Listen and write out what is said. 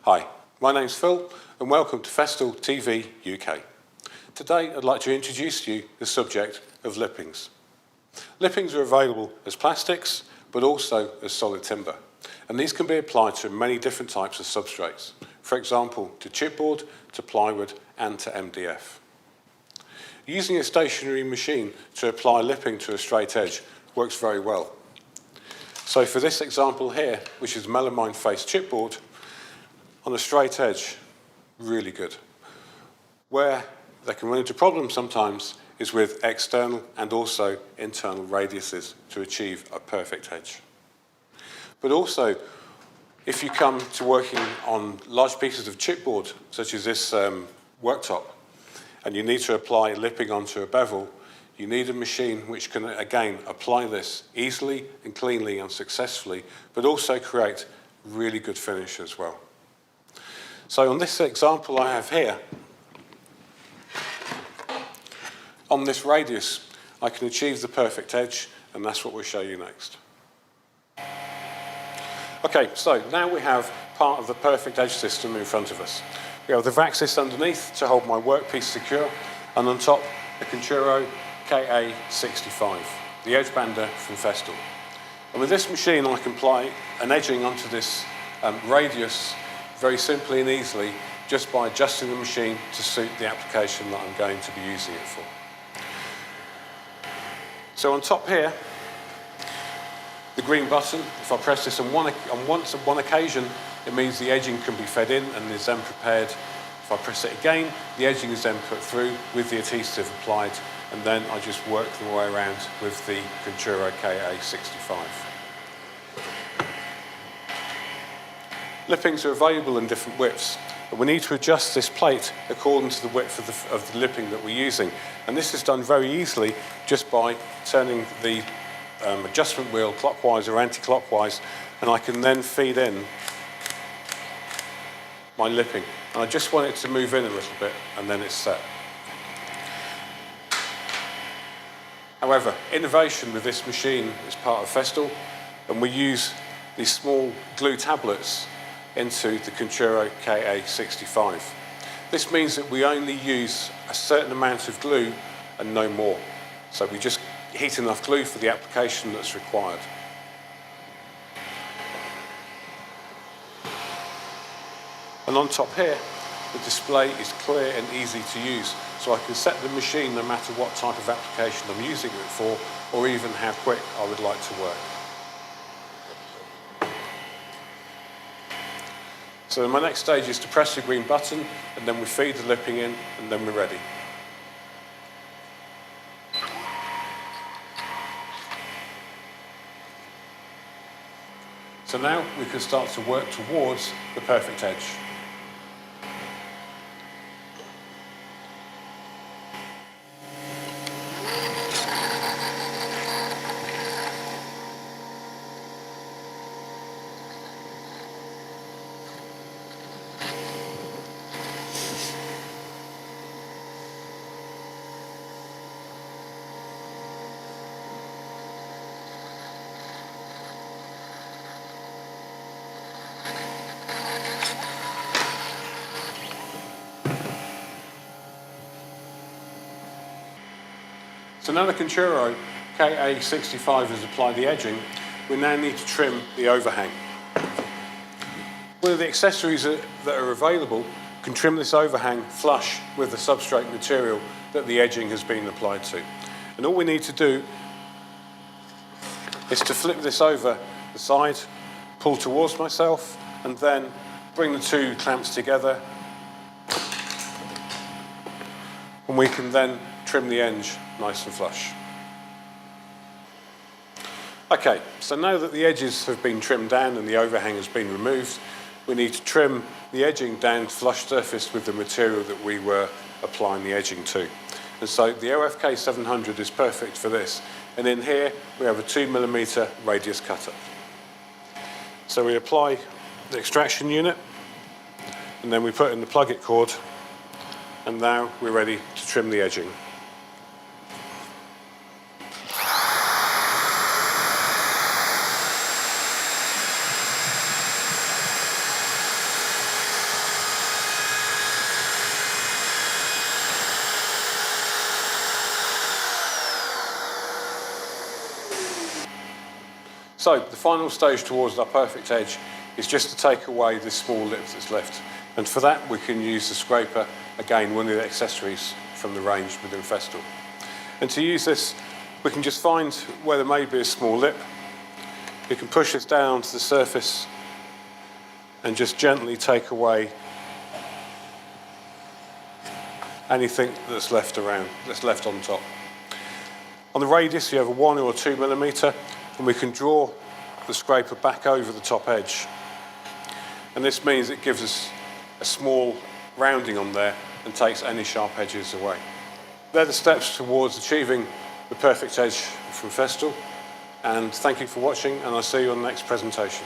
Hi, my name's Phil and welcome to Festool TV UK. Today I'd like to introduce to you the subject of lippings. Lippings are available as plastics but also as solid timber, and these can be applied to many different types of substrates, for example to chipboard, to plywood and to MDF. Using a stationary machine to apply lipping to a straight edge works very well. So for this example here, which is melamine face chipboard, on a straight edge, really good. Where they can run into problems sometimes is with external and also internal radiuses to achieve a perfect edge. But also, if you come to working on large pieces of chipboard, such as this worktop, and you need to apply lipping onto a bevel, you need a machine which can, again, apply this easily and cleanly and successfully, but also create really good finish as well. So on this example I have here, on this radius, I can achieve the perfect edge, and that's what we'll show you next. Okay, so now we have part of the perfect edge system in front of us. We have the Vaxis underneath to hold my workpiece secure, and on top, the Conturo Ka, the edge bander from Festool. And with this machine, I can apply an edging onto this radius very simply and easily, just by adjusting the machine to suit the application that I'm going to be using it for. So on top here, the green button, if I press this on one occasion, it means the edging can be fed in and is then prepared. If I press it again, the edging is then put through with the adhesive applied, and then I just work the way around with the Conturo Ka. Lippings are available in different widths, but we need to adjust this plate according to the width of the lipping that we're using. And this is done very easily just by turning the adjustment wheel clockwise or anti-clockwise, and I can then feed in my lipping. And I just want it to move in a little bit, and then it's set. However, innovation with this machine is part of Festool, and we use these small glue tablets into the Conturo Ka. This means that we only use a certain amount of glue and no more. So we just heat enough glue for the application that's required. And on top here, the display is clear and easy to use, so I can set the machine no matter what type of application I'm using it for, or even how quick I would like to work. So my next stage is to press the green button, and then we feed the lipping in, and then we're ready. So now we can start to work towards the perfect edge. So now the Conturo Ka has applied the edging, we now need to trim the overhang. One of the accessories that are available can trim this overhang flush with the substrate material that the edging has been applied to. And all we need to do is to flip this over the side, pull towards myself, and then bring the two clamps together. And we can then trim the edge nice and flush. Okay, so now that the edges have been trimmed down and the overhang has been removed, we need to trim the edging down flush surface with the material that we were applying the edging to. And so the OFK 700 is perfect for this. And in here, we have a 2mm radius cutter. So we apply the extraction unit, and then we put in the plug-it cord, and now we're ready to trim the edging. So the final stage towards our perfect edge is just to take away this small lip that's left. And for that we can use the scraper, again one of the accessories from the range within Festool. And to use this we can just find where there may be a small lip. We can push this down to the surface and just gently take away anything that's left around, that's left on top. On the radius you have a 1 or 2 millimetre, and we can draw the scraper back over the top edge. And this means it gives us a small rounding on there and takes any sharp edges away. They're the steps towards achieving the perfect edge from Festool. And thank you for watching, and I'll see you on the next presentation.